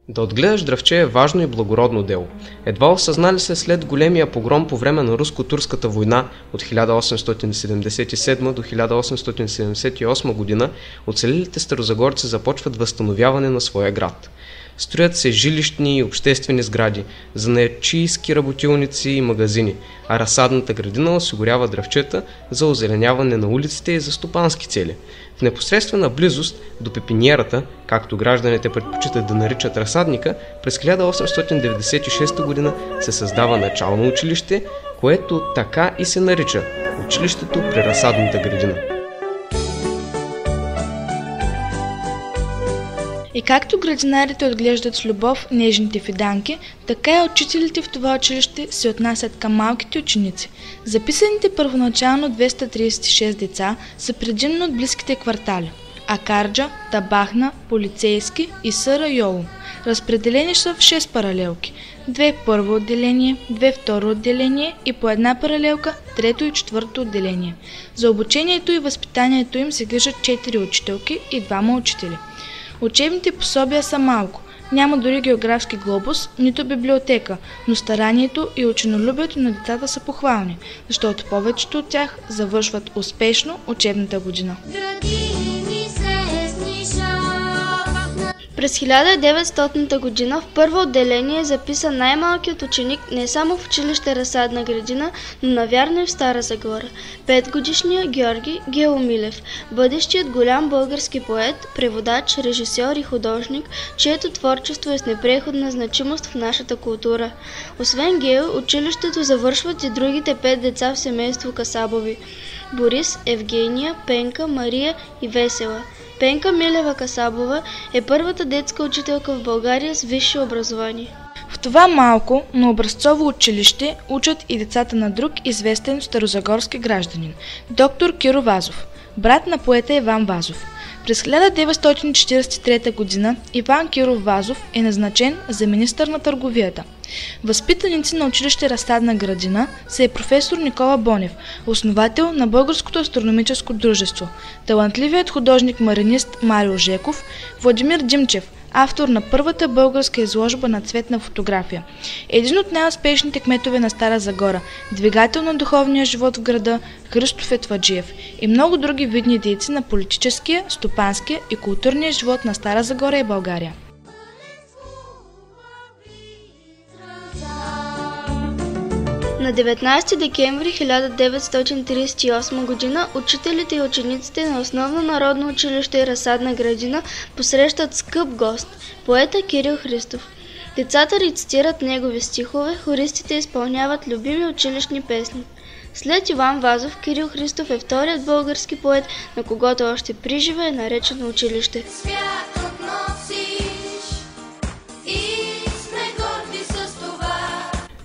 Да отгледаш дръвче е важно и благородно дело. Едва осъзнали се след големия погром по време на руско-турската война от 1877 до 1878 година, оцелелите старозагорци започват възстановяване на своя град. Строят се жилищни и обществени сгради, занаятчийски работилници и магазини, а разсадната градина осигурява дръвчета за озеленяване на улиците и за стопански цели. В непосредствена близост до пепиниерата, както гражданите предпочитат да наричат разсадника, през 1896 година се създава начално училище, което така и се нарича – училището при разсадната градина. И както градинарите отглеждат с любов нежните фиданки, така и учителите в това училище се отнасят към малките ученици. Записаните първоначално 236 деца са предимно от близките квартали – Акарджа, Табахна, Полицейски и Съра Йоло. Разпределени са в 6 паралелки – 2 първо отделение, 2 второ отделение и по една паралелка – трето и четвърто отделение. За обучението и възпитанието им се грижат 4 учителки и 2 учители. Учебните пособия са малко, няма дори географски глобус, нито библиотека, но старанието и ученолюбието на децата са похвални, защото повечето от тях завършват успешно учебната година. През 1900 година в първо отделение е записан най-малкият ученик не само в училище Разсадна градина, но навярно и в Стара Загора. 5-годишният Георги Геомилев, бъдещият голям български поет, преводач, режисьор и художник, чието творчество е с непреходна значимост в нашата култура. Освен Гео, училището завършват и другите 5 деца в семейство Касабови – Борис, Евгения, Пенка, Мария и Весела. Пенка Милева Касабова е първата детска учителка в България с висше образование. В това малко, но образцово училище учат и децата на друг известен старозагорски гражданин – доктор Киро Вазов, брат на поета Иван Вазов. През 1943 г. Иван Киров Вазов е назначен за министър на търговията. Възпитаници на училище Разсадна градина са и професор Никола Бонев, основател на Българското астрономическо дружество, талантливият художник-маринист Марио Жеков, Владимир Димчев, автор на първата българска изложба на цветна фотография, един от най-успешните кметове на Стара Загора, двигател на духовния живот в града Христо Фетваджиев и много други видни дейци на политическия, стопанския и културния живот на Стара Загора и България. На 19 декември 1938 г. учителите и учениците на Основно народно училище Разсадна градина посрещат скъп гост – поета Кирил Христов. Децата рецитират негови стихове, хористите изпълняват любими училищни песни. След Иван Вазов, Кирил Христов е вторият български поет, на когото още приживе е наречено училище.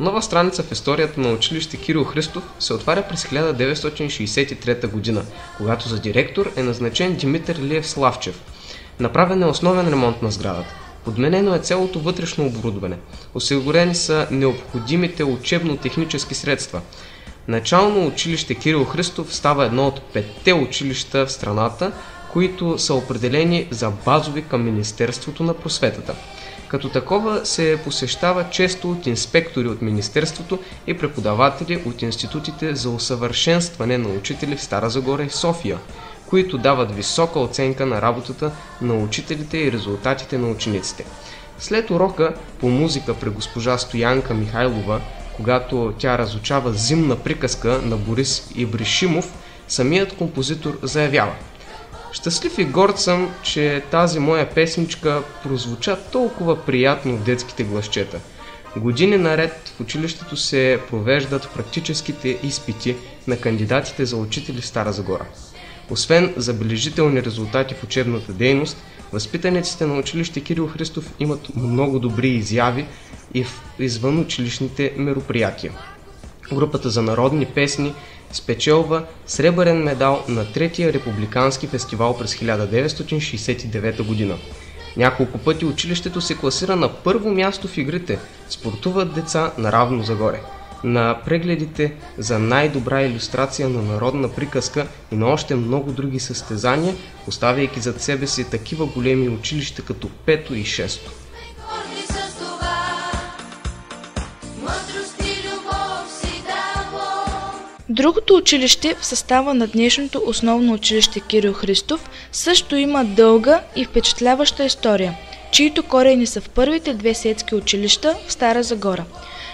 Нова страница в историята на училище Кирил Христов се отваря през 1963 г., когато за директор е назначен Димитър Илиев Славчев. Направен е основен ремонт на сградата. Подменено е цялото вътрешно оборудване. Осигурени са необходимите учебно-технически средства. Начално училище Кирил Христов става едно от 5-те училища в страната, които са определени за базови към Министерството на просветата. Като такова се посещава често от инспектори от Министерството и преподаватели от институтите за усъвършенстване на учители в Стара Загора и София, които дават висока оценка на работата на учителите и резултатите на учениците. След урока по музика при госпожа Стоянка Михайлова, когато тя разучава зимна приказка на Борис Ибришимов, самият композитор заявява: "Щастлив и горд съм, че тази моя песничка прозвуча толкова приятно в детските гласчета. Години наред в училището се провеждат практическите изпити на кандидатите за учители в Стара Загора. Освен забележителни резултати в учебната дейност, възпитаниците на училище Кирил Христов имат много добри изяви и в извънучилищните мероприятия. Групата за народни песни спечелва сребърен медал на Третия републикански фестивал през 1969 г. Няколко пъти училището се класира на първо място в игрите "Спортуват деца на равно загоре", на прегледите за най-добра илюстрация на народна приказка и на още много други състезания, оставяйки зад себе си такива големи училища като 5-то и 6-то. Другото училище в състава на днешното основно училище Кирил Христов също има дълга и впечатляваща история, чието корени са в първите две светски училища в Стара Загора.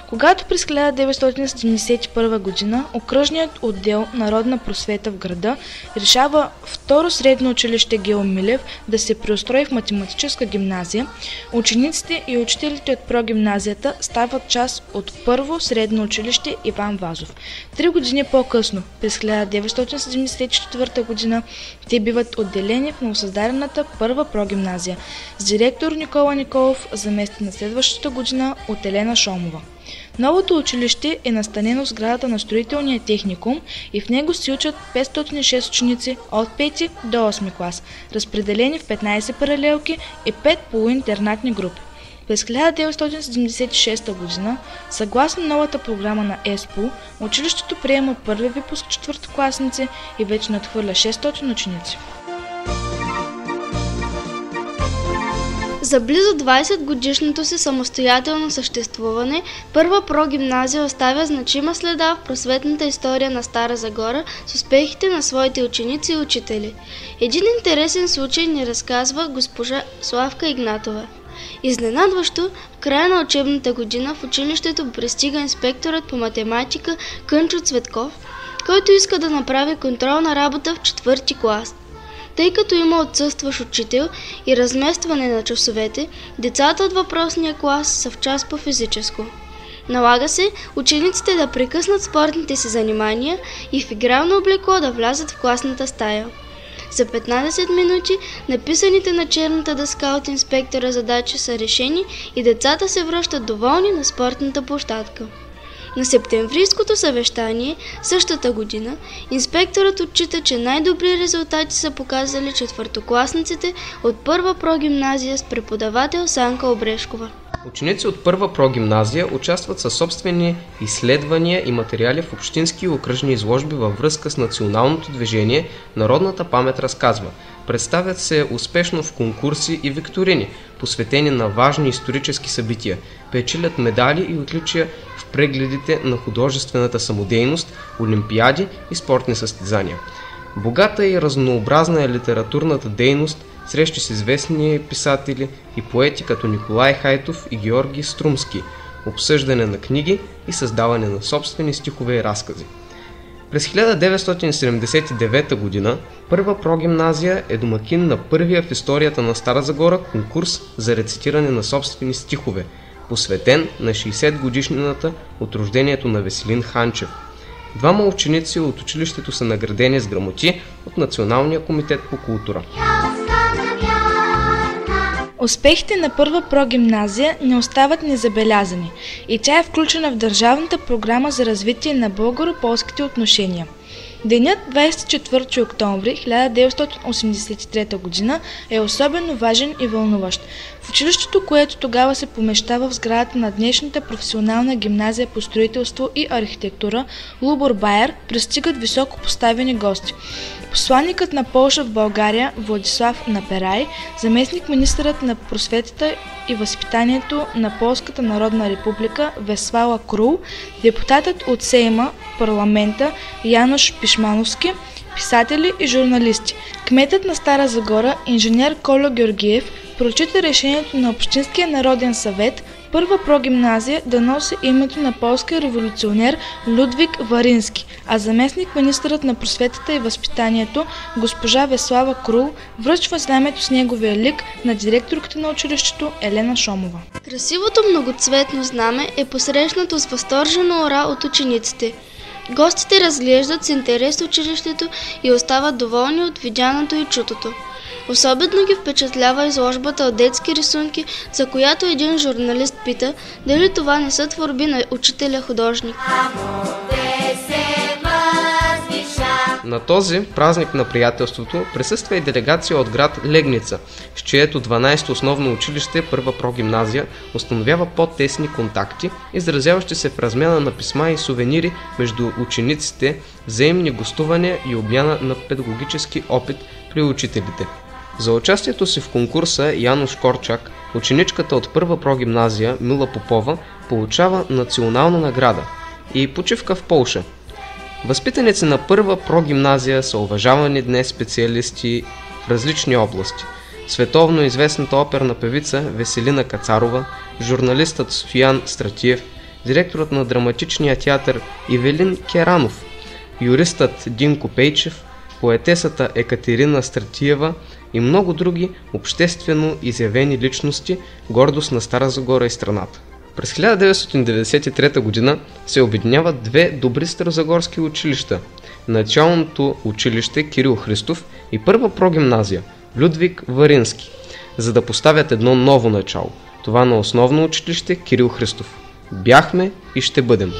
Когато през 1971 г. окръжният отдел Народна просвета в града решава второ средно училище Гео Милев да се преустрои в математическа гимназия, учениците и учителите от прогимназията стават част от първо средно училище Иван Вазов. 3 години по-късно, през 1974 г., те биват отделени в новосъздадената първа прогимназия с директор Никола Николов, заместен на следващата година от Елена Шомова. Новото училище е настанено в сградата на строителния техникум и в него се учат 506 ученици от 5 до 8 клас, разпределени в 15 паралелки и 5 полуинтернатни групи. През 1976 г., съгласно новата програма на ЕСПО, училището приема първи випуск четвъртокласници и вече надхвърля 600 ученици. За близо 20 годишното си самостоятелно съществуване, първа прогимназия оставя значима следа в просветната история на Стара Загора с успехите на своите ученици и учители. Един интересен случай ни разказва госпожа Славка Игнатова. Изненадващо, в края на учебната година в училището пристига инспекторът по математика Кънчо Цветков, който иска да направи контролна работа в 4-ти клас. Тъй като има отсъстващ учител и разместване на часовете, децата от въпросния клас са в час по физическо. Налага се учениците да прекъснат спортните си занимания и в игрално облекло да влязат в класната стая. За 15 минути написаните на черната дъска от инспектора задачи са решени и децата се връщат доволни на спортната площадка. На септемврийското съвещание същата година инспекторът отчита, че най-добри резултати са показали четвъртокласниците от първа прогимназия с преподавател Санка Обрешкова. Ученици от първа прогимназия участват със собствени изследвания и материали в общински и окръжни изложби във връзка с националното движение "Народната памет разказва". Представят се успешно в конкурси и викторини, посветени на важни исторически събития, печелят медали и отличия в прегледите на художествената самодейност, олимпиади и спортни състезания. Богата и разнообразна е литературната дейност, срещи с известни писатели и поети като Николай Хайтов и Георги Струмски, обсъждане на книги и създаване на собствени стихове и разкази. През 1979 г. първа прогимназия е домакин на първия в историята на Стара Загора конкурс за рецитиране на собствени стихове, посветен на 60-годишнината от рождението на Веселин Ханчев. 2 ученици от училището са наградени с грамоти от Националния комитет по култура. Успехите на първа прогимназия не остават незабелязани и тя е включена в Държавната програма за развитие на българо-полските отношения. Денят 24 октомври 1983 г. е особено важен и вълнуващ. В училището, което тогава се помещава в сградата на днешната професионална гимназия по строителство и архитектура Лубор Байер, пристигат високо поставени гости. Посланникът на Полша в България Владислав Наперай, заместник-министърът на просветата и възпитанието на Полската народна република Весвала Крул, депутатът от Сейма, парламента Янош Пишмановски, писатели и журналисти. Кметът на Стара Загора, инженер Коло Георгиев, прочита решението на Общинския народен съвет първа прогимназия да носи името на полския революционер Людвиг Варински, а заместник-министърът на просветата и възпитанието госпожа Веслава Крул връчва знамето с неговия лик на директорката на училището Елена Шомова. Красивото многоцветно знаме е посрещнато с възторжена ура от учениците. Гостите разглеждат с интерес училището и остават доволни от видяното и чутото. Особено ги впечатлява изложбата от детски рисунки, за която един журналист пита дали това не са творби на учителя художник. На този празник на приятелството присъства и делегация от град Легница, с чието 12-то основно училище, първа прогимназия, установява по-тесни контакти, изразяващи се в размяна на писма и сувенири между учениците, взаимни гостувания и обмяна на педагогически опит при учителите. За участието си в конкурса Януш Корчак, ученичката от първа прогимназия Мила Попова получава национална награда и почивка в Полша. Възпитаници на първа прогимназия са уважавани днес специалисти в различни области. Световно известната оперна певица Веселина Кацарова, журналистът Стоян Стратиев, директорът на драматичния театър Ивелин Керанов, юристът Динко Пейчев, поетесата Екатерина Стратиева и много други обществено изявени личности, гордост на Стара Загора и страната. През 1993 г. се обединяват две добри старозагорски училища – началното училище Кирил Христов и първа прогимназия Людвиг Варински, за да поставят едно ново начало – това на основно училище Кирил Христов. Бяхме и ще бъдем.